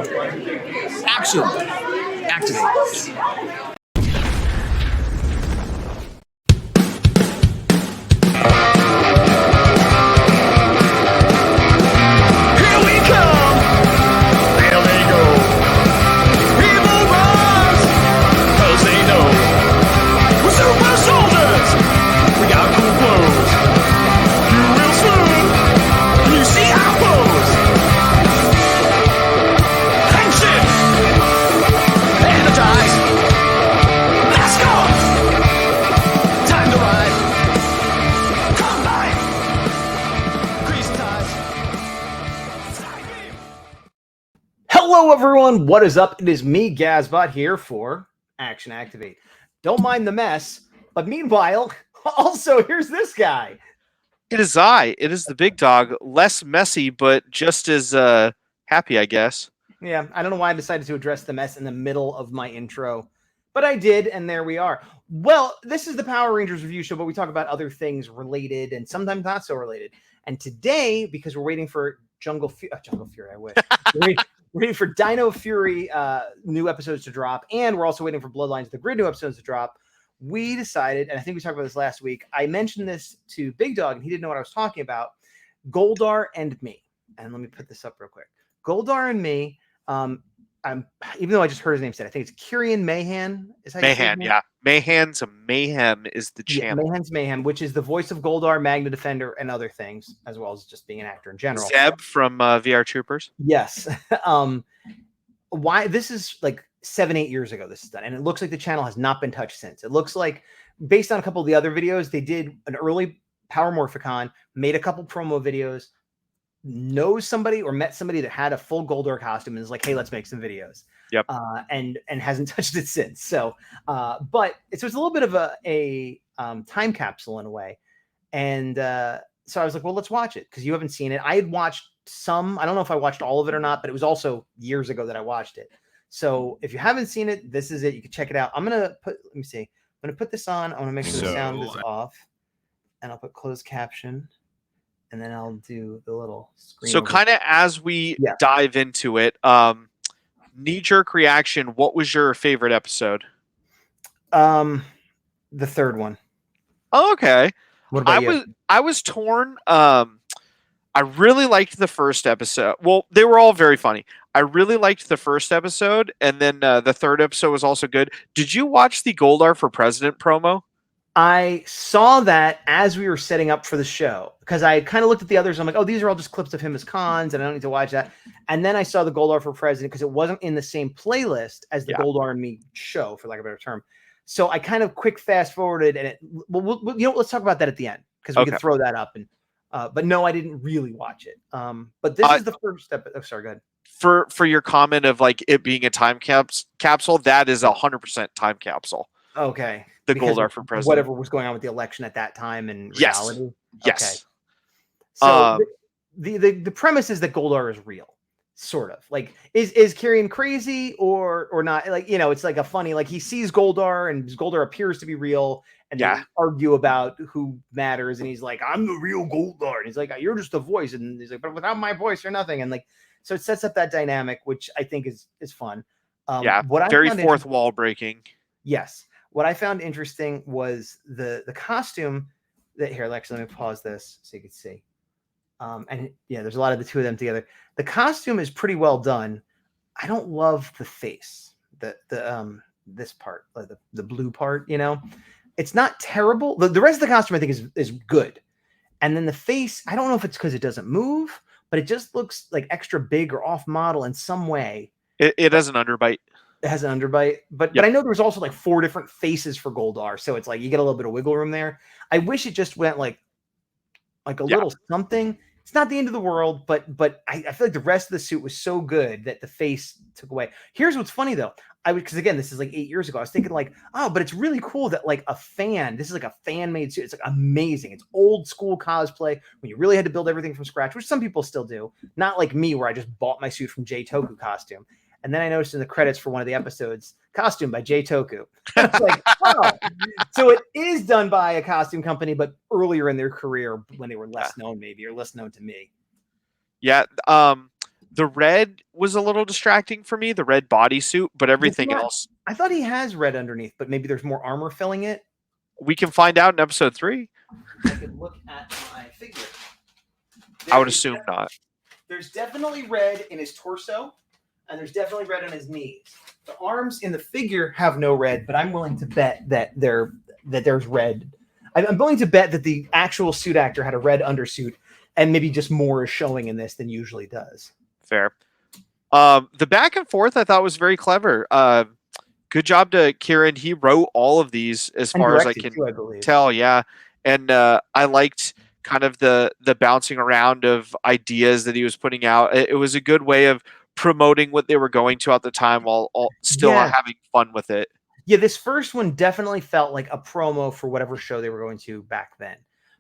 Action. Activate. Hello everyone, what is up? It is me, Gazbot, here for Action Activate. Don't mind the mess, but meanwhile, also here's this guy. It is I. It is the big dog. Less messy, but just as happy, I guess. Yeah, I don't know why I decided to address the mess in the middle of my intro, but I did, and there we are. Well, this is the Power Rangers review show, but we talk about other things related and sometimes not so related. And today, because we're waiting for Jungle Fury, I wish. We're waiting for Dino Fury new episodes to drop, and we're also waiting for Bloodlines the Grid new episodes to drop. We decided, and I think we talked about this last week, I mentioned this to Big Dog, and he didn't know what I was talking about, Goldar and Me. And let me put this up real quick. Goldar and Me, even though I just heard his name said, I think it's Kieran Mahan. Is that Mahan, yeah. Mahan's Mayhem is the channel. Yeah, Mahan's Mayhem, which is the voice of Goldar, Magna Defender, and other things, as well as just being an actor in general. Zeb from VR Troopers. Yes. Why this is like 7-8 years ago this is done, and it looks like the channel has not been touched since. It looks like, based on a couple of the other videos, they did an early Power Morphicon, made a couple promo videos, knows somebody or met somebody that had a full Goldar costume and is like, hey, let's make some videos. Yep. And hasn't touched it since. So but it's a little bit of a time capsule in a way. And so I was like, well, let's watch it, because you haven't seen it. I had watched some. I don't know if I watched all of it or not, but it was also years ago that I watched it. So if you haven't seen it, this is it. You can check it out. I'm gonna put, let me see. I'm gonna put this on. I want to make sure the sound is off, and I'll put closed caption, and then I'll do the little screen. So kind of as we dive into it, knee-jerk reaction, what was your favorite episode? The third one. Oh, okay. What about you? I was torn. I really liked the first episode. Well, they were all very funny. I really liked the first episode, and then the third episode was also good. Did you watch the Goldar for President promo? I saw that as we were setting up for the show, because I kind of looked at the others. I'm like, oh, these are all just clips of him as cons, and I don't need to watch that. And then I saw the Goldar for President, because it wasn't in the same playlist as the Goldar and Me show, for lack of a better term. So I kind of quick fast forwarded, and let's talk about that at the end, because we can throw that up. And but no, I didn't really watch it. But this is the first step. Oh, sorry, go ahead. For your comment of like it being a time capsule, that is 100% time capsule. Okay. The Goldar for President. Whatever was going on with the election at that time in reality. Yes. Okay. So the premise is that Goldar is real. Sort of. Like, is Kieran crazy or not? Like, it's like a funny, like, he sees Goldar and Goldar appears to be real, and they argue about who matters, and he's like, I'm the real Goldar, and he's like, you're just a voice, and he's like, but without my voice you're nothing. And like, so it sets up that dynamic, which I think is fun. Very fourth wall breaking. Yes. What I found interesting was the costume that, here, actually, let me pause this so you can see. There's a lot of the two of them together. The costume is pretty well done. I don't love the face, this part, like the blue part. It's not terrible. The rest of the costume I think is good, and then the face, I don't know if it's because it doesn't move, but it just looks like extra big or off model in some way. It has an underbite. It has an underbite, but I know there was also like 4 different faces for Goldar, so it's like you get a little bit of wiggle room there. I wish it just went like a little something. It's not the end of the world, but I feel like the rest of the suit was so good that the face took away. Here's what's funny though. Because again, this is like 8 years ago. I was thinking like, oh, but it's really cool that like this is like a fan made suit. It's like amazing. It's old school cosplay when you really had to build everything from scratch, which some people still do. Not like me, where I just bought my suit from J Toku Costume. And then I noticed in the credits for one of the episodes, costume by J Toku. I was like, oh. So it is done by a costume company, but earlier in their career when they were less known, maybe, or less known to me. Yeah. The red was a little distracting for me, the red bodysuit, but everything else. I thought he has red underneath, but maybe there's more armor filling it. We can find out in episode 3. I could look at my figure. I would assume not. There's definitely red in his torso, and there's definitely red on his knees. The arms in the figure have no red, but I'm willing to bet that there's red. I'm willing to bet that the actual suit actor had a red undersuit, and maybe just more is showing in this than usually does. Fair. The back and forth I thought was very clever. Good job to Kieran. He wrote all of these as far as I can tell. Yeah. And I liked kind of the bouncing around of ideas that he was putting out. It was a good way of promoting what they were going to at the time while still having fun with it. Yeah, this first one definitely felt like a promo for whatever show they were going to back then.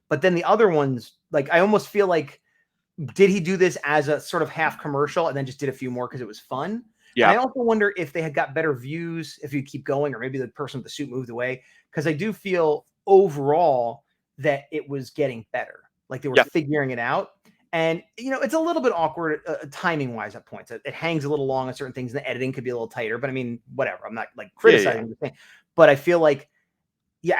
But then the other ones, like, I almost feel like, did he do this as a sort of half commercial and then just did a few more because it was fun? Yeah. And I also wonder if they had got better views if you keep going, or maybe the person with the suit moved away. Because I do feel overall that it was getting better. Like they were figuring it out. And, it's a little bit awkward timing wise at points. It hangs a little long on certain things, and the editing could be a little tighter. But I mean, whatever. I'm not like criticizing the thing. But I feel like,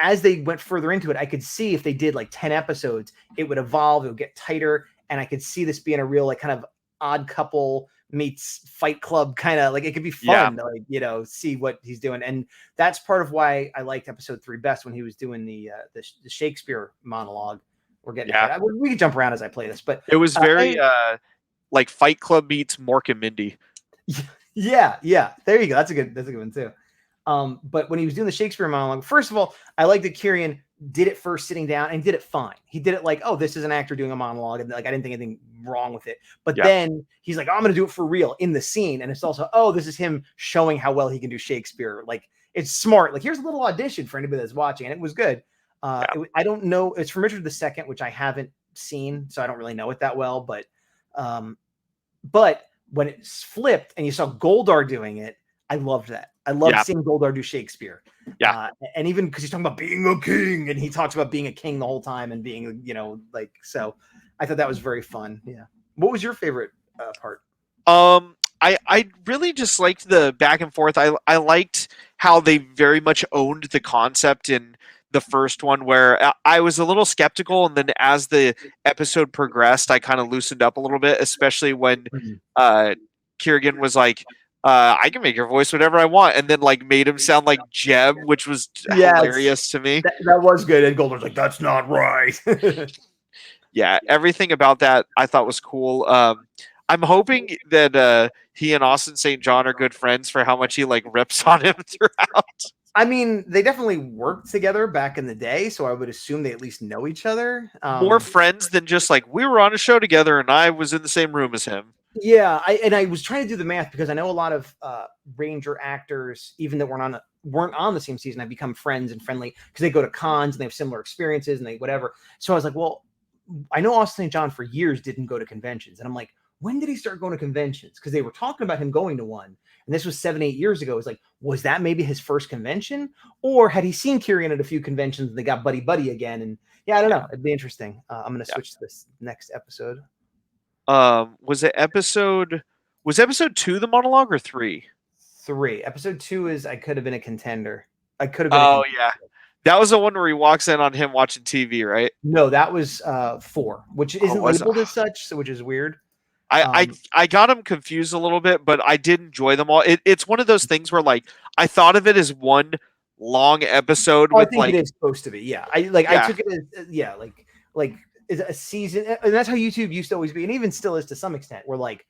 as they went further into it, I could see if they did like 10 episodes, it would evolve, it would get tighter. And I could see this being a real, like, kind of Odd Couple meets Fight Club kind of, like, it could be fun to, like, see what he's doing. And that's part of why I liked episode 3 best, when he was doing the Shakespeare monologue. We're getting we can jump around as I play this, but it was very like Fight Club meets Mork and Mindy. Yeah. There you go. That's a good one too. But when he was doing the Shakespeare monologue, first of all, I like that Kieran did it first sitting down and did it fine. He did it like, oh, this is an actor doing a monologue, and like I didn't think anything wrong with it. But then he's like, oh, I'm going to do it for real in the scene, and it's also, oh, this is him showing how well he can do Shakespeare. Like, it's smart. Like, here's a little audition for anybody that's watching, and it was good. I don't know. It's from Richard II, which I haven't seen, so I don't really know it that well. But when it's flipped and you saw Goldar doing it, I loved that. I loved seeing Goldar do Shakespeare. And even because he's talking about being a king, and he talks about being a king the whole time and being, so I thought that was very fun. Yeah. What was your favorite part? I really just liked the back and forth. I liked how they very much owned the concept in the first one, where I was a little skeptical, and then as the episode progressed, I kind of loosened up a little bit, especially when Kieran was like, I can make your voice whatever I want, and then like made him sound like Jeb, which was hilarious to me. That was good, and Goldar's like, that's not right. Yeah, everything about that I thought was cool. I'm hoping that he and Austin St. John are good friends for how much he like rips on him throughout. I mean, they definitely worked together back in the day, so I would assume they at least know each other. More friends than just like, we were on a show together and I was in the same room as him. Yeah, I was trying to do the math, because I know a lot of Ranger actors, even that weren't on the same season, have become friends and friendly because they go to cons and they have similar experiences and they whatever. So I was like, well, I know Austin St. John for years didn't go to conventions, and I'm like, when did he start going to conventions? Because they were talking about him going to one. And this was 7-8 years ago. It's like, was that maybe his first convention? Or had he seen Kieran at a few conventions and they got buddy again? And I don't know. It'd be interesting. I'm going to switch to this next episode. Was episode 2 the monologue, or 3? 3. Episode 2 is I Could Have Been a Contender. I could have been. Oh, yeah. That was the one where he walks in on him watching TV, right? No, that was 4, which isn't labeled as such, so which is weird. I got them confused a little bit, but I did enjoy them all. It's one of those things where, like, I thought of it as one long episode. I think it is supposed to be. Yeah, I took it as like is a season, and that's how YouTube used to always be, and even still is to some extent. Where like,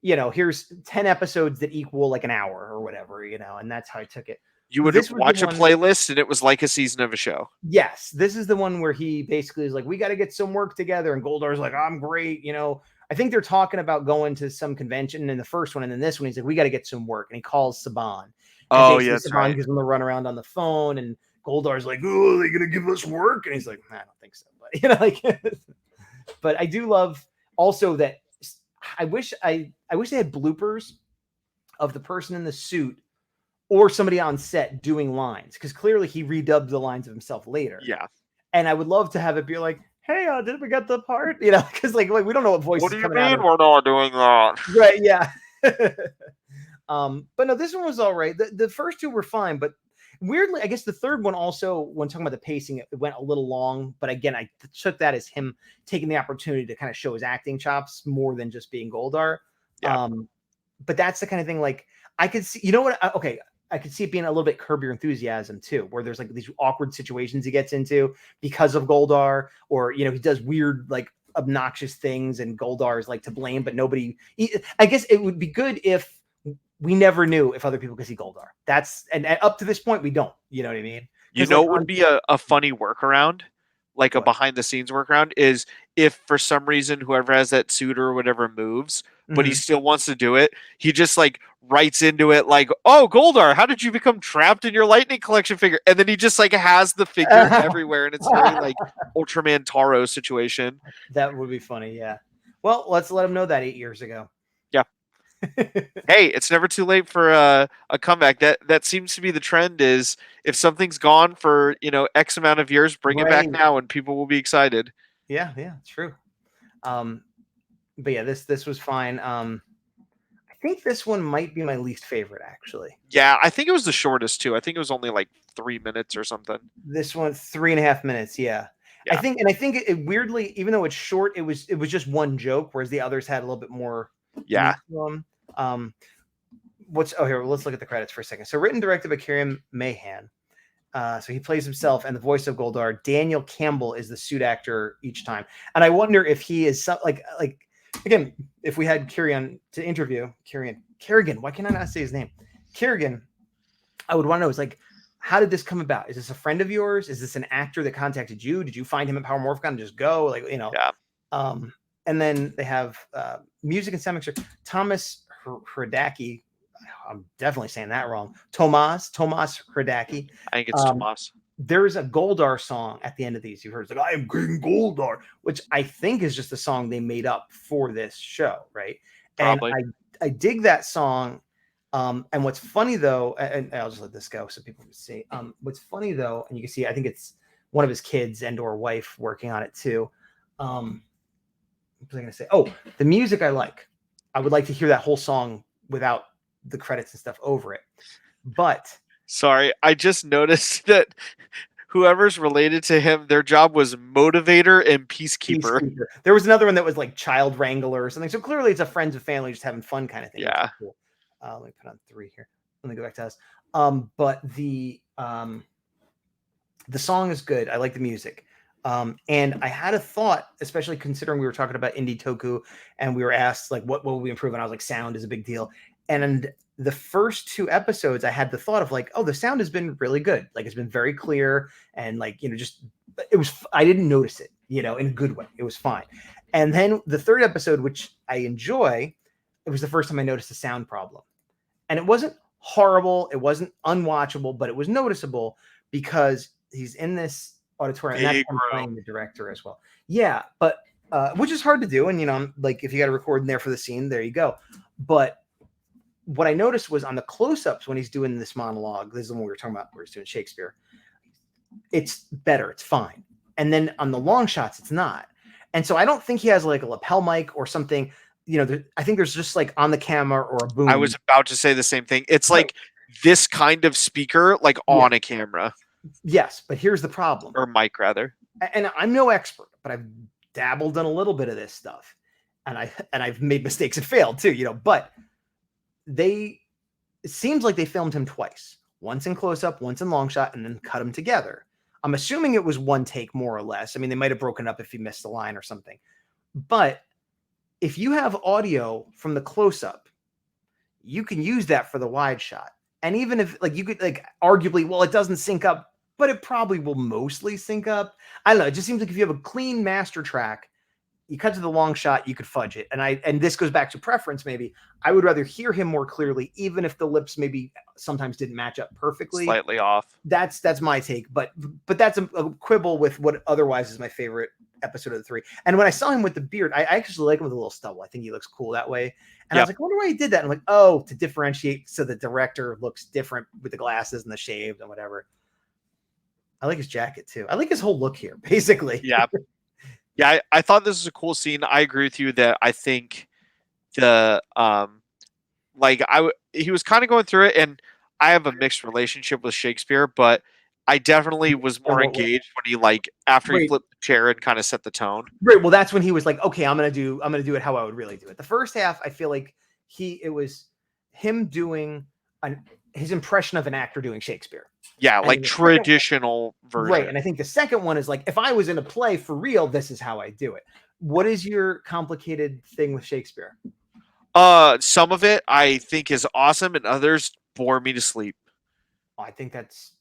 here's 10 episodes that equal like an hour or whatever, and that's how I took it. You would watch a playlist, and it was like a season of a show. Yes, this is the one where he basically is like, we got to get some work together, and Goldar's like, I'm great, I think they're talking about going to some convention in the first one, and then this one, he's like, we got to get some work, and he calls Saban. Oh, yeah, that's Saban right. gives him a run around on the phone, and Goldar's like, oh, are they going to give us work? And he's like, I don't think so. But, but I do love also that I wish they had bloopers of the person in the suit or somebody on set doing lines, because clearly he redubbed the lines of himself later. Yeah. And I would love to have it be like, hey, did we get the part? You know, because like we don't know what voice What is do you coming out mean of. we're not doing that? Right, yeah. But no, this one was all right. The first two were fine, but weirdly, I guess the third one also, when talking about the pacing, it went a little long. But again, I took that as him taking the opportunity to kind of show his acting chops more than just being Goldar. Yeah. But that's the kind of thing, like, I could see, you know what? Okay, I could see it being a little bit Curb Your Enthusiasm too, where there's like these awkward situations he gets into because of Goldar, or he does weird, like, obnoxious things, and Goldar is like to blame, but nobody. I guess it would be good if we never knew if other people could see Goldar. That's and up to this point we don't. You know what I mean? You Because know like what would be a funny workaround, like a what? behind the scenes workaround, is if for some reason whoever has that suit or whatever moves, but he Mhm. still wants to do it, he just like writes into it like, "Oh, Goldar, how did you become trapped in your Lightning Collection figure?" And then he just like has the figure everywhere, and it's very like Ultraman Taro situation. That would be funny. Yeah. Well, let's let him know that 8 years ago. Yeah. Hey, it's never too late for a comeback. That seems to be the trend. Is if something's gone for X amount of years, bring it back Right. now, and people will be excited. Yeah. Yeah. True. Um, but yeah, this was fine. I think this one might be my least favorite, actually. Yeah, I think it was the shortest too. I think it was only like 3 minutes or something. This one, 3.5 minutes. Yeah. Yeah, I think it weirdly, even though it's short, it was just one joke, whereas the others had a little bit more yeah. meat to them. Here, let's look at the credits for a second. So written, directed by Kieran Mahan. So he plays himself, and the voice of Goldar. Daniel Campbell is the suit actor each time, and I wonder if he is like again, if we had Kieran to interview, Kerrigan. Why can I not say his name? Kerrigan. I would want to know, is like, how did this come about? Is this a friend of yours? Is this an actor that contacted you? Did you find him at Power Morphicon and just go? Like, Yeah. And then they have music and sound mixer. Thomas Hradaki. I'm definitely saying that wrong. Tomas Hradaki. I think it's Tomas. There's a Goldar song at the end of these. You've heard, it's like, I am King Goldar, which I think is just a song they made up for this show, right? Probably. And I dig that song. And what's funny though, and I'll just let this go so people can see. What's funny though, and you can see, I think it's one of his kids and or wife working on it too. What was I going to say? Oh, the music I like. I would like to hear that whole song without the credits and stuff over it. But sorry, I just noticed that whoever's related to him, their job was motivator and peacekeeper. There was another one that was like child wrangler or something. So clearly it's a friends and family just having fun kind of thing. Yeah. Cool. Let me put on 3 here. Let me go back to us. But the song is good. I like the music. And I had a thought, especially considering we were talking about indie toku, and we were asked like, what will we improve? And I was like, sound is a big deal. And the first 2 episodes, I had the thought of like, oh, the sound has been really good. Like, it's been very clear, and like, I didn't notice it, in a good way. It was fine. And then the 3rd episode, which I enjoy, it was the first time I noticed a sound problem. And it wasn't horrible. It wasn't unwatchable, but it was noticeable because he's in this auditorium, and that's playing the director as well. Yeah, but which is hard to do. And like, if you got to record in there for the scene, there you go. But what I noticed was on the close-ups when he's doing this monologue, this is the one we were talking about where he's doing Shakespeare, it's better, it's fine. And then on the long shots, it's not. And so I don't think he has like a lapel mic or something. I think there's just like on the camera or a boom. I was about to say the same thing. It's like this kind of speaker, like on a camera. Yes, but here's the problem. Or mic, rather. And I'm no expert, but I've dabbled in a little bit of this stuff. And I've made mistakes and failed too, but it seems like they filmed him twice. Once in close-up, once in long shot, and then cut them together. I'm assuming it was one take, more or less. I mean, they might have broken up if he missed a line or something. But if you have audio from the close-up, you can use that for the wide shot. And even if like you could like arguably, well, it doesn't sync up, but it probably will mostly sync up. I don't know. It just seems like if you have a clean master track, you cut to the long shot, you could fudge it. And this goes back to preference, maybe. I would rather hear him more clearly, even if the lips maybe sometimes didn't match up perfectly. Slightly off. That's my take. But that's a quibble with what otherwise is my favorite episode of the 3. And when I saw him with the beard, I actually like him with a little stubble. I think he looks cool that way. And I was like, I wonder why he did that. And I'm like, oh, to differentiate so the director looks different with the glasses and the shaved and whatever. I like his jacket too. I like his whole look here, basically. Yeah. Yeah, I thought this was a cool scene. I agree with you that I think the like he was kind of going through it, and I have a mixed relationship with Shakespeare, but I definitely was In more what way? engaged when he like after he Right. flipped the chair and kind of set the tone. Right. Well, that's when he was like, okay, I'm gonna do it how I would really do it. The first half, I feel like it was him doing his impression of an actor doing Shakespeare. Yeah, And like then the second, traditional right. version. And I think the second one is like, if I was in a play for real, this is how I do it. What is your complicated thing with Shakespeare? Some of it I think is awesome, and others bore me to sleep. I think that's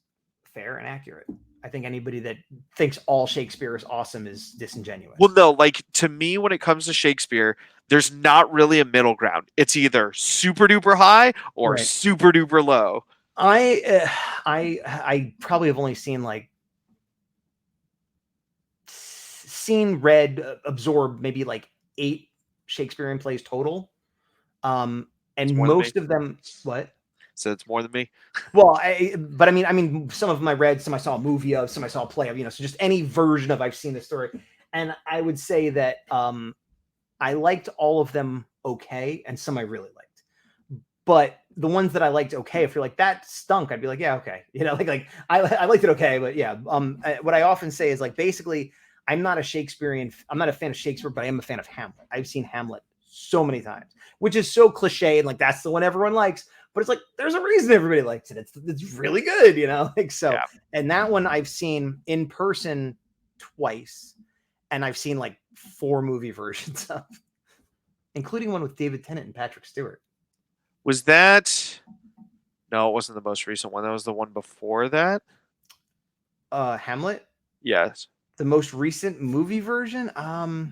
fair and accurate. I think anybody that thinks all Shakespeare is awesome is disingenuous. Well, no, like to me, when it comes to Shakespeare, there's not really a middle ground. It's either super duper high or Right. super duper low. I probably have only seen like read, absorbed maybe like 8 Shakespearean plays total. It's And more than me. most of them, what? So it's more than me. Well, but I mean, some of them I read, some I saw a movie of, some I saw a play of, so just any version of I've seen the story. And I would say that I liked all of them okay, and some I really liked. But the ones that I liked okay, if you're like that stunk, I'd be like, yeah, okay, like I liked it okay, but yeah. What I often say is like basically, I'm not a fan of Shakespeare, but I am a fan of Hamlet. I've seen Hamlet so many times, which is so cliche and like that's the one everyone likes. But it's like there's a reason everybody likes it. It's really good, like so. Yeah. And that one I've seen in person twice, and I've seen like 4 movie versions of, including one with David Tennant and Patrick Stewart. Was that? No, it wasn't the most recent one. That was the one before that. Hamlet. Yes. The most recent movie version.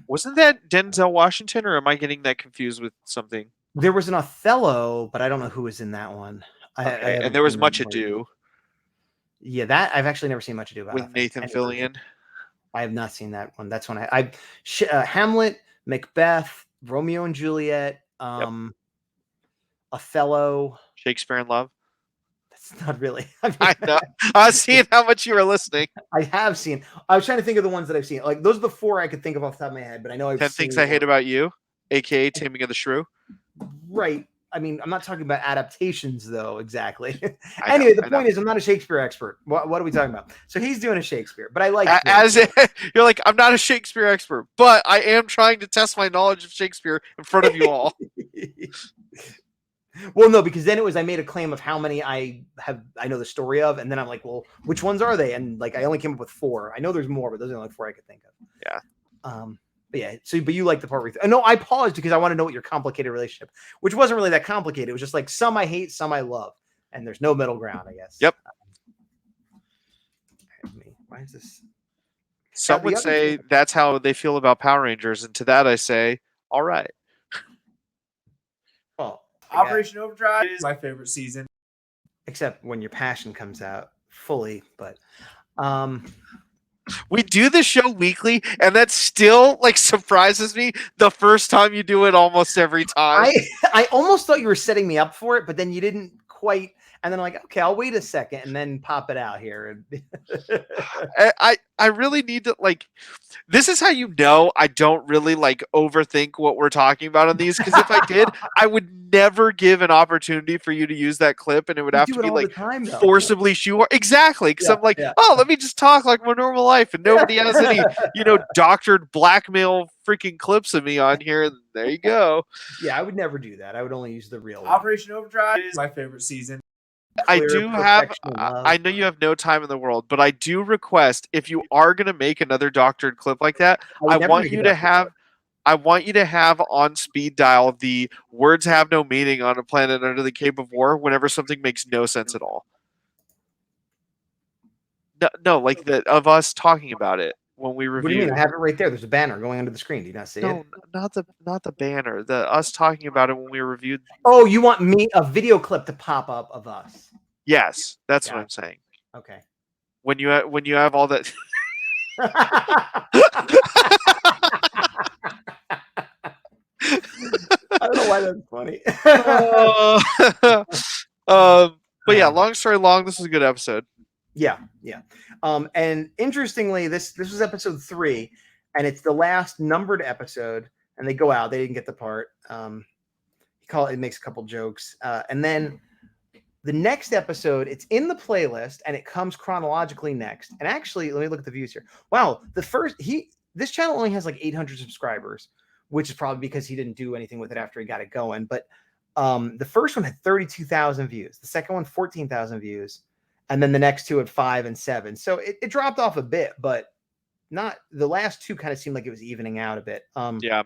Wasn't that Denzel Washington, or am I getting that confused with something? There was an Othello, but I don't know who was in that one. I And there was Much Ado. Yeah, that I've actually never seen Much Ado about. With Nathan Fillion. I have not seen that one. That's when Hamlet, Macbeth, Romeo and Juliet, Othello, Shakespeare in Love. That's not really. I know. I was seeing how much you were listening. I have seen. I was trying to think of the ones that I've seen. Like those are the 4 I could think of off the top of my head, but I know I've 10 seen Things I Hate About You, aka Taming of the Shrew. Right. I mean, I'm not talking about adaptations, though, exactly. Anyway, the point is, I'm not a Shakespeare expert. What are we talking about? So he's doing a Shakespeare, but I like you're like, I'm not a Shakespeare expert, but I am trying to test my knowledge of Shakespeare in front of you all. Well, no, because then it was I made a claim of how many I know the story of, and then I'm like, well, which ones are they? And like, I only came up with 4. I know there's more, but those are the only 4 I could think of. Yeah. But yeah, but you like the part where no, I paused because I want to know what your complicated relationship, which wasn't really that complicated. It was just like some I hate, some I love, and there's no middle ground, I guess. Yep. Why is this? Some would say that's how they feel about Power Rangers, and to that I say, all right. Well, Operation Overdrive is my favorite season. Except when your passion comes out fully, but we do the show weekly, and that still like surprises me the first time you do it almost every time. I almost thought you were setting me up for it, but then you didn't quite. And then I'm like, okay, I'll wait a second and then pop it out here. I really need to like. This is how you know I don't really like overthink what we're talking about on these, because if I did, I would never give an opportunity for you to use that clip, and it would have to be like forcibly shoehorn. Exactly, because I'm like, oh, let me just talk like my normal life, and nobody has any, doctored blackmail freaking clips of me on here. And there you go. Yeah, I would never do that. I would only use the real one. Operation Overdrive is my favorite season. I do have, I know you have no time in the world, but I do request, if you are going to make another doctored clip like that, I want you to have on speed dial the words have no meaning on a planet under the Cape of War whenever something makes no sense at all. No, like of us talking about it when we review. What do you mean? I have it right there. There's a banner going under the screen. Do you not see it? No, not the banner. Us talking about it when we reviewed. Oh, you want a video clip to pop up of us? Yes, that's what I'm saying. Okay. When you have all that. I don't know why that's funny. But yeah, long story long, this was a good episode. Yeah. And interestingly, this was episode 3. and it's the last numbered episode. And they go out. They didn't get the part. It makes a couple jokes, and then the next episode, it's in the playlist, and it comes chronologically next. And actually, let me look at the views here. Wow, this channel only has like 800 subscribers, which is probably because he didn't do anything with it after he got it going. But the first one had 32,000 views. The second one, 14,000 views. And then the next two had 5 and 7. So it dropped off a bit, but not the last two kind of seemed like it was evening out a bit. Yeah.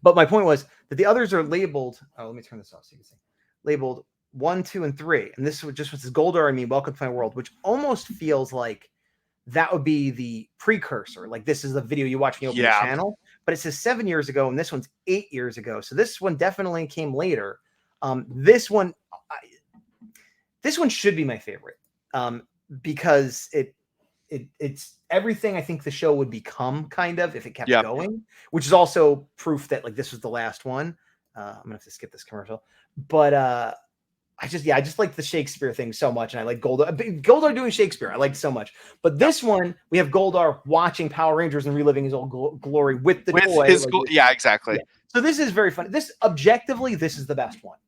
But my point was that the others are labeled. Oh, let me turn this off so you can see. Labeled 1, 2, and 3. And this was just what says Goldar and Me, Welcome to My World, which almost feels like that would be the precursor. Like this is the video you watch when you open the channel. But it says 7 years ago, and this one's 8 years ago. So this one definitely came later. This one should be my favorite because it's everything I think the show would become, kind of, if it kept going, which is also proof that like this was the last one. I'm gonna have to skip this commercial, but I just like the Shakespeare thing so much, and I like Goldar doing Shakespeare. I liked so much, but this one we have Goldar watching Power Rangers and reliving his old glory with the toy. Exactly. Yeah. So this is very funny. This objectively, this is the best one.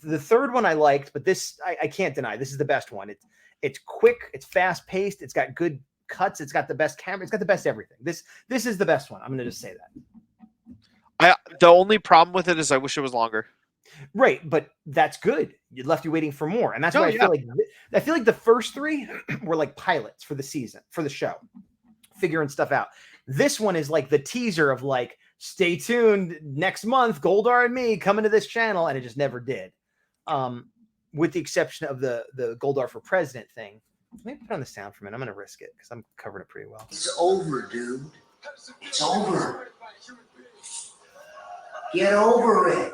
The third one I liked, but this I can't deny. This is the best one. It's quick, it's fast paced, it's got good cuts, it's got the best camera, it's got the best everything. This is the best one. I'm gonna just say that. The only problem with it is I wish it was longer. Right, but that's good. It left you waiting for more, and that's why I feel like the first 3 were like pilots for the season, for the show, figuring stuff out. This one is like the teaser of like, stay tuned next month, Goldar and Me coming to this channel, and it just never did. With the exception of the Goldar for President thing. Let me put on the sound for a minute. I'm going to risk it because I'm covering it pretty well. It's over, dude. It's over. Get over it.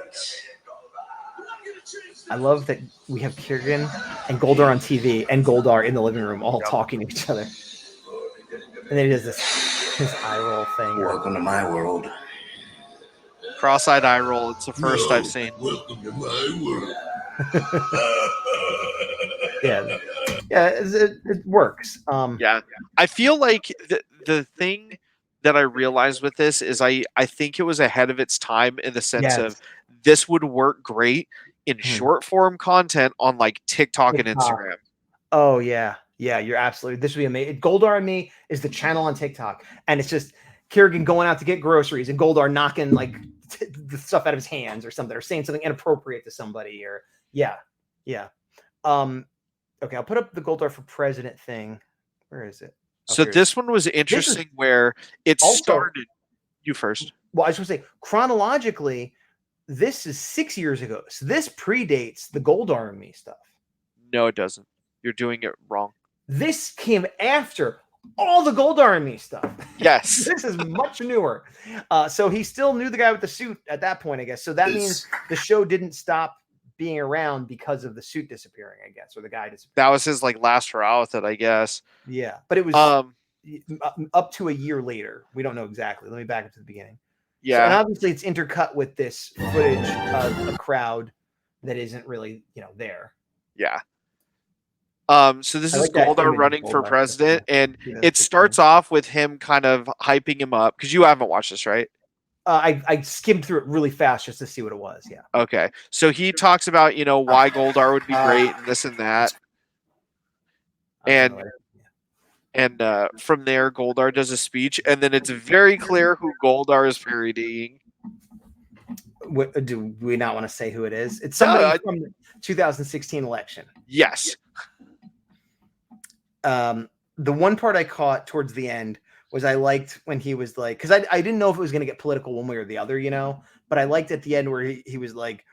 I love that we have Kieran and Goldar on TV and Goldar in the living room all talking to each other. And then he does this eye roll thing. Welcome to my world. Cross-eyed eye roll. It's the first I've seen. Welcome to my world. Yeah, it works. I feel like the thing that I realized with this is I think it was ahead of its time in the sense of this would work great in short form content on like TikTok and Instagram. Oh yeah, you're absolutely. This would be amazing. Goldar and Me is the channel on TikTok, and it's just Kieran going out to get groceries and Goldar knocking like the stuff out of his hands or something, or saying something inappropriate to somebody, or yeah. Okay, I'll put up the Goldar for President thing. Where is it? So this one was interesting where it started. You first. Well, I was going to say, chronologically, this is 6 years ago. So this predates the Goldar and Me stuff. No, it doesn't. You're doing it wrong. This came after all the Goldar and Me stuff. Yes. This is much newer. So he still knew the guy with the suit at that point, I guess. So that means the show didn't stop being around because of the suit disappearing, I guess, or the guy disappearing. That was his like last hurrah with it, I guess. Yeah, but it was up to a year later. We don't know exactly. Let me back up to the beginning. Yeah, so, and obviously it's intercut with this footage of a crowd that isn't really, there. Yeah. So this is Goldar running for president, and it starts off with him kind of hyping him up because you haven't watched this, right? I skimmed through it really fast just to see what it was. Yeah. Okay. So he talks about, why Goldar would be great and this and that. And from there, Goldar does a speech, and then it's very clear who Goldar is parodying. Do we not want to say who it is? It's somebody from the 2016 election. Yes. The one part I caught towards the end was I liked when he was like, because I didn't know if it was going to get political one way or the other, but I liked at the end where he was like,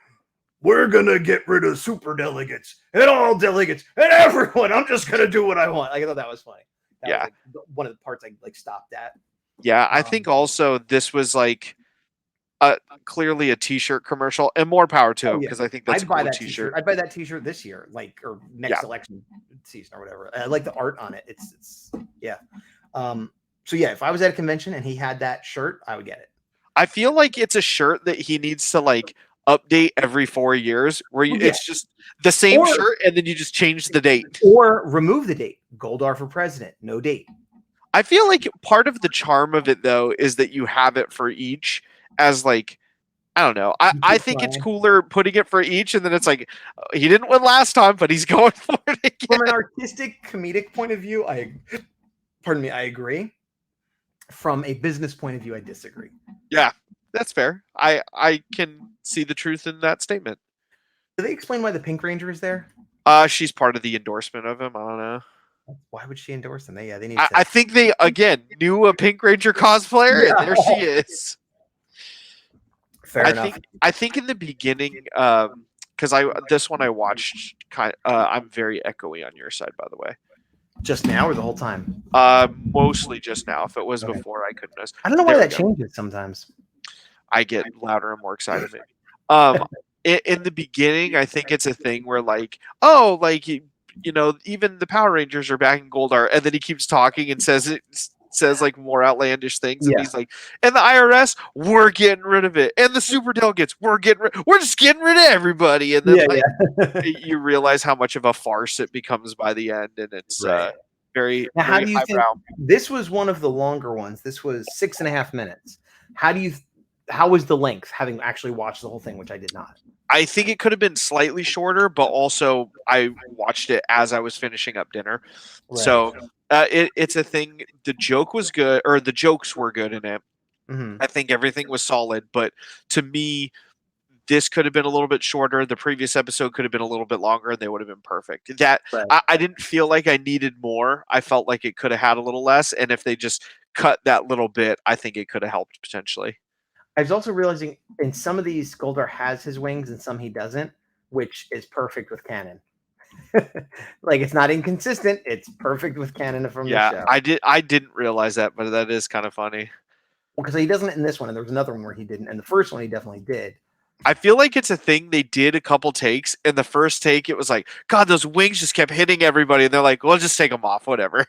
we're going to get rid of super delegates and all delegates and everyone. I'm just going to do what I want. I thought that was funny. That was like one of the parts I like stopped at. Yeah, I think also this was like clearly a t-shirt commercial, and more power to him because I think that's a cool t-shirt. I'd buy that t-shirt this year, or next election season or whatever. I like the art on it. It's yeah. So yeah, if I was at a convention and he had that shirt, I would get it. I feel like it's a shirt that he needs to like update every 4 years, where it's just the same shirt and then you just change the date or remove the date. Goldar for president, no date. I feel like part of the charm of it though is that you have it for each as like I don't know. I think it's cooler putting it for each, and then it's like he didn't win last time, but he's going for it again. From an artistic, comedic point of view, I agree. From a business point of view, I disagree. Yeah, that's fair. I can see the truth in that statement. Do they explain why the Pink Ranger is there? She's part of the endorsement of him. I don't know. Why would she endorse him? They need. I think they again knew a Pink Ranger cosplayer, and there she is. Fair enough. I think in the beginning, because this one I watched. I'm very echoey on your side, by the way. Just now or the whole time? Mostly just now. If it was before, I couldn't notice. I don't know why that changes sometimes. I get louder and more excited. Maybe. In the beginning, I think it's a thing where like, oh, like you know, even the Power Rangers are back in Goldar, and then he keeps talking and says like more outlandish things, and he's like, and the IRS, we're getting rid of it, and the super delegates, we're just getting rid of everybody, and then you realize how much of a farce it becomes by the end, and it's very. Now, how do you think highbrow. This was one of the longer ones? This was 6.5 minutes. How was the length? Having actually watched the whole thing, which I did not. I think it could have been slightly shorter, but also I watched it as I was finishing up dinner, so. It's a thing. The joke was good, or the jokes were good in it. Mm-hmm. I think everything was solid, but to me, this could have been a little bit shorter. The previous episode could have been a little bit longer, and they would have been perfect. I didn't feel like I needed more. I felt like it could have had a little less, and if they just cut that little bit, I think it could have helped potentially. I was also realizing in some of these, Goldar has his wings, and some he doesn't, which is perfect with canon. Like it's not inconsistent. It's perfect with canon from the show. I didn't realize that, but that is kind of funny. Well, because he doesn't in this one, and there was another one where he didn't, and the first one he definitely did. I feel like it's a thing they did a couple takes. In the first take, it was like, God, those wings just kept hitting everybody, and they're like, "Well, just take them off, whatever."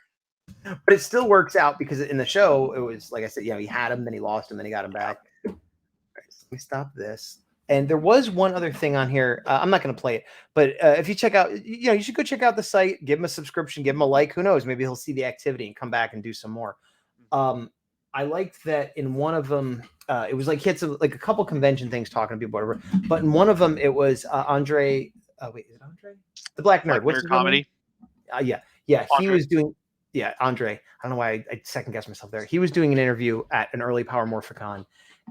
But it still works out because in the show, it was like I said, he had him, then he lost him, then he got him back. All right, so let me stop this. And there was one other thing on here. I'm not going to play it, but if you check out, you should go check out the site, give him a subscription, give him a like. Who knows? Maybe he'll see the activity and come back and do some more. I liked that in one of them, it was like he had some, like a couple convention things talking to people, whatever. But in one of them, it was Andre. Wait, is it Andre? The Black Nerd. What's his comedy? Yeah. Andre. He was doing. Yeah, Andre. I don't know why I second guessed myself there. He was doing an interview at an early Power Morphicon.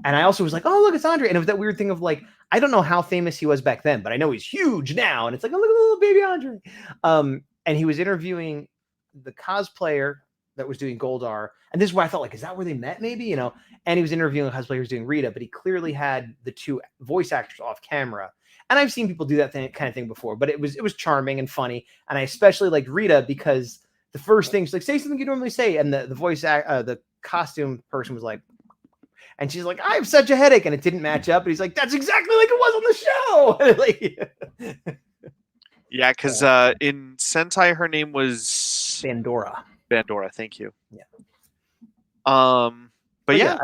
And I also was like, oh, look, it's Andre. And it was that weird thing of like, I don't know how famous he was back then, but I know he's huge now. And it's like, oh, look at little baby Andre. And he was interviewing the cosplayer that was doing Goldar. And this is where I felt like, is that where they met maybe? And he was interviewing a cosplayer who's doing Rita, but he clearly had the two voice actors off camera. And I've seen people do that kind of thing before, but it was charming and funny. And I especially liked Rita because the first thing, she's like, say something you normally say. And the voice the costume person was like, and she's like, I have such a headache, and it didn't match up. And he's like, that's exactly like it was on the show. Yeah, because in Sentai, her name was Bandora. Bandora, thank you. Yeah. But yeah.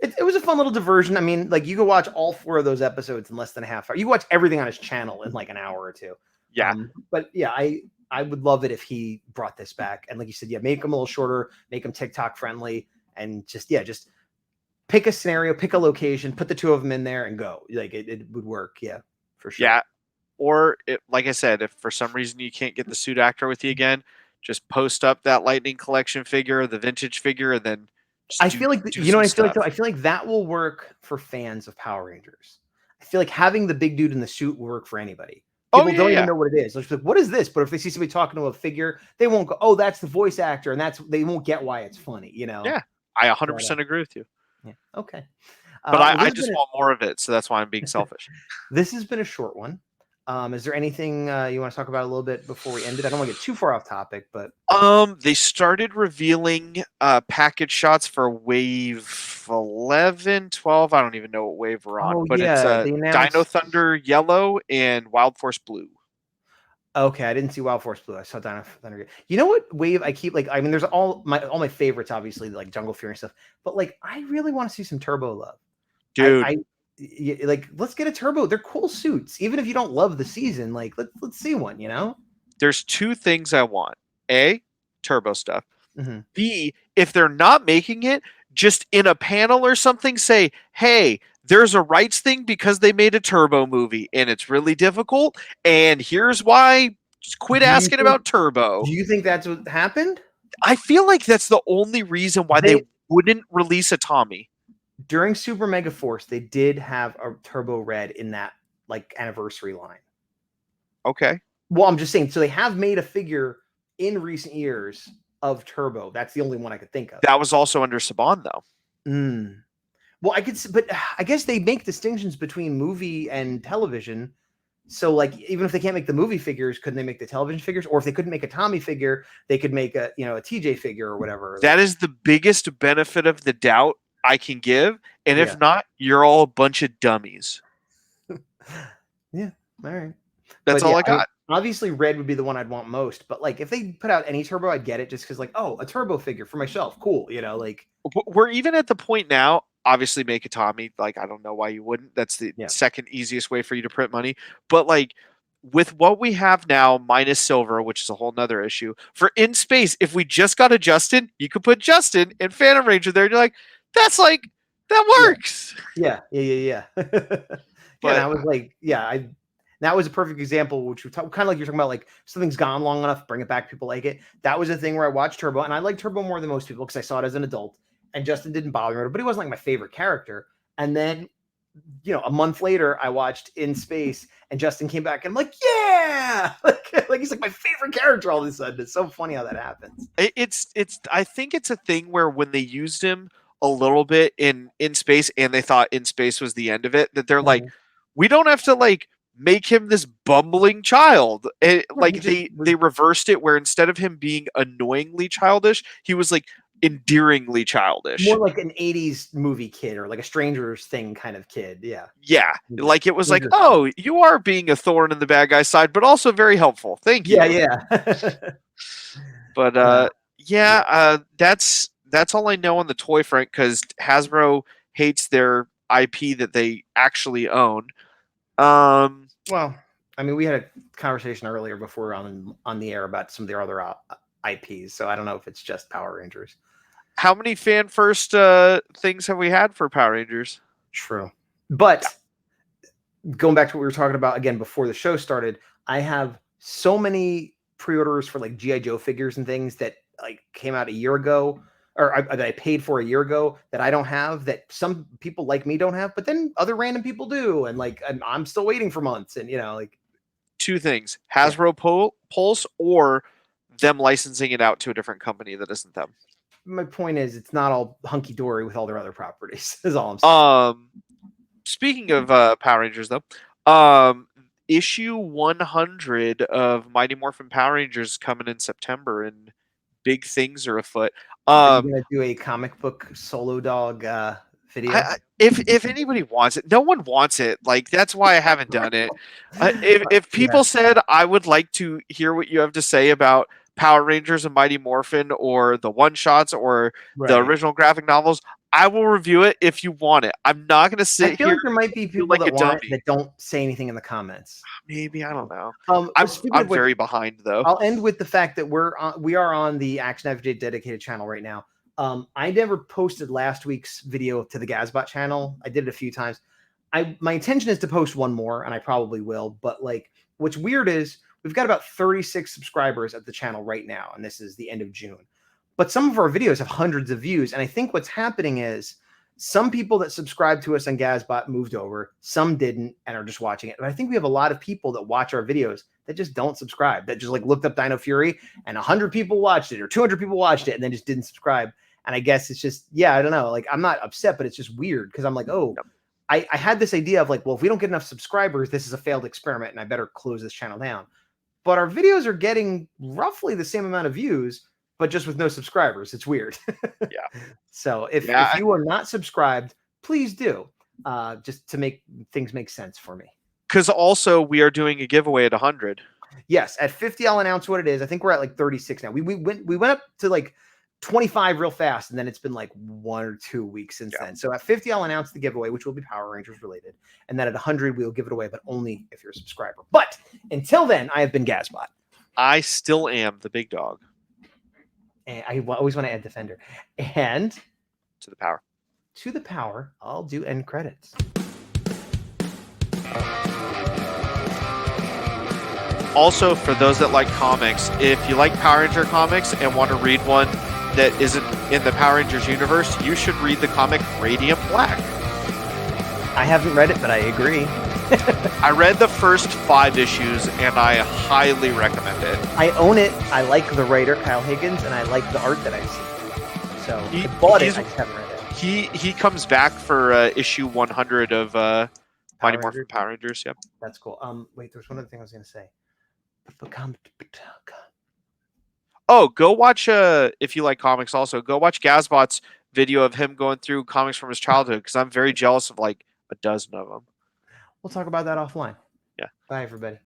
It was a fun little diversion. I mean, like you could watch all 4 of those episodes in less than a half hour. You watch everything on his channel in like an hour or 2. Yeah. But yeah, I would love it if he brought this back. And like you said, make them a little shorter, make them TikTok friendly, and just pick a scenario, pick a location, put the 2 of them in there and go. Like it would work. Yeah, for sure. Yeah. Or like I said, if for some reason you can't get the suit actor with you again, just post up that Lightning Collection figure, the vintage figure, and then I feel like that will work for fans of Power Rangers. I feel like having the big dude in the suit will work for anybody. People don't even know what it is. They're just like, what is this? But if they see somebody talking to a figure, they won't go, oh, that's the voice actor, and they won't get why it's funny, Yeah, I 100% agree with you. Yeah. Okay. But I just want more of it, so that's why I'm being selfish. This has been a short one. Is there anything you want to talk about a little bit before we end it? I don't want to get too far off topic, but they started revealing package shots for wave 11, 12. I don't even know what wave we're on, but it's Dino Thunder Yellow and Wild Force Blue. Okay, I didn't see Wild Force Blue. I saw Dino Thunder. You know what wave I keep I mean, there's all my favorites, obviously, like Jungle Fury and stuff. But like, I really want to see some Turbo Love, dude. Let's get a Turbo. They're cool suits, even if you don't love the season. Like, let's see one. There's 2 things I want: A, Turbo stuff, Mhm. B, if they're not making it, just in a panel or something, say, hey, there's a rights thing because they made a Turbo movie and it's really difficult. And here's why. Just quit Do you asking think about Turbo. do you think that's what happened? I feel like that's the only reason why they They wouldn't release a Tommy. During Super Mega Force, they did have a Turbo Red in that like anniversary line. Okay. Well, I'm just saying, so they have made a figure in recent years of Turbo. That's the only one I could think of. That was also under Saban, though. Mm. Well, but I guess they make distinctions between movie and television. So, like, even if they can't make the movie figures, couldn't they make the television figures? Or if they couldn't make a Tommy figure, they could make a TJ figure or whatever. That is the biggest benefit of the doubt I can give. And Yeah. if not, you're all a bunch of dummies. Yeah. All right. That's But all yeah, I got. obviously, red would be the one I'd want most. But like, if they put out any Turbo, I'd get it just because, like, oh, a Turbo figure for myself, cool. Like We're even at the point now. Obviously, make a Tommy. Like, I don't know why you wouldn't. That's the Yeah. second easiest way for you to print money. But like, with what we have now, minus silver, which is a whole nother issue. For in space, if we just got a Justin, you could put Justin and Phantom Ranger there, and you're like, that works. Yeah. Yeah. But that was like, that was a perfect example, which kind of like you're talking about, like something's gone long enough, bring it back, people like it. That was a thing where I watched Turbo, and I like Turbo more than most people because I saw it as an adult, and Justin didn't bother me, but he wasn't like my favorite character. And then, a month later, I watched In Space, and Justin came back, and I'm like, yeah, like he's like my favorite character all of a sudden. It's so funny how that happens. it's I think it's a thing where when they used him a little bit in space and they thought In Space was the end of it, that they're like, we don't have to like make him this bumbling child. Like they reversed it where instead of him being annoyingly childish, he was like endearingly childish. More like an 80s movie kid or like a Stranger's Thing kind of kid. Yeah. Yeah. Like it was like, oh, you are being a thorn in the bad guy's side, but also very helpful. Thank you. Yeah. But that's all I know on the toy front because Hasbro hates their IP that they actually own. Well, I mean, we had a conversation earlier before on the air about some of their other IPs, so I don't know if it's just Power Rangers. How many fan first things have we had for Power Rangers? True, but going back to what we were talking about again before the show started, I have so many pre-orders for like GI Joe figures and things that like came out a year ago, or that I paid for a year ago that I don't have, that some people like me don't have, but then other random people do, and like I'm still waiting for months, and like two things: Hasbro Pulse or them licensing it out to a different company that isn't them. My point is, it's not all hunky dory with all their other properties. Is all I'm saying. Speaking of Power Rangers, though, issue 100 of Mighty Morphin Power Rangers coming in September, and big things are afoot. Are you gonna do a comic book solo dog video? If anybody wants it, no one wants it. Like that's why I haven't done it. If people said I would like to hear what you have to say about Power Rangers and Mighty Morphin or the one shots or the original graphic novels, I will review it if you want it. I'm not going to sit here. I feel like there might be people that want it that don't say anything in the comments. Maybe, I don't know. I'm very behind though. I'll end with the fact that we are on the Action FJ dedicated channel right now. I never posted last week's video to the Gazbot channel. I did it a few times. My intention is to post one more, and I probably will. But like, what's weird is we've got about 36 subscribers at the channel right now, and this is the end of June. But some of our videos have hundreds of views, and I think what's happening is some people that subscribe to us on Gazbot moved over, some didn't, and are just watching it. But I think we have a lot of people that watch our videos that just don't subscribe, that just like looked up Dino Fury, and 100 people watched it, or 200 people watched it, and then just didn't subscribe. And I guess it's just, I don't know. Like, I'm not upset, but it's just weird because I'm like, I had this idea of like, well, if we don't get enough subscribers, this is a failed experiment, and I better close this channel down. But our videos are getting roughly the same amount of views, but just with no subscribers. It's weird. Yeah. So if you are not subscribed, please do, just to make things make sense for me. Because also we are doing a giveaway at 100. Yes, at 50, I'll announce what it is. I think we're at like 36 now. We went up to like 25 real fast, and then it's been like 1 or 2 weeks since then. So at 50, I'll announce the giveaway, which will be Power Rangers related. And then at 100, we'll give it away, but only if you're a subscriber. But until then, I have been Gazbot. I still am the big dog. And I always want to add Defender. And To the power. to the power, I'll do end credits. Also, for those that like comics, if you like Power Ranger comics and want to read one that isn't in the Power Rangers universe, you should read the comic Radiant Black. I haven't read it, but I agree. I read the first 5 issues, and I highly recommend it. I own it. I like the writer, Kyle Higgins, and I like the art that I've seen. So I bought it, I just haven't read it. He comes back for issue 100 of Mighty Morphin Power Rangers. Yep. That's cool. Wait, there's one other thing I was going to say. Oh, go watch, if you like comics also, go watch Gazbot's video of him going through comics from his childhood, because I'm very jealous of like a dozen of them. We'll talk about that offline. Yeah. Bye, everybody.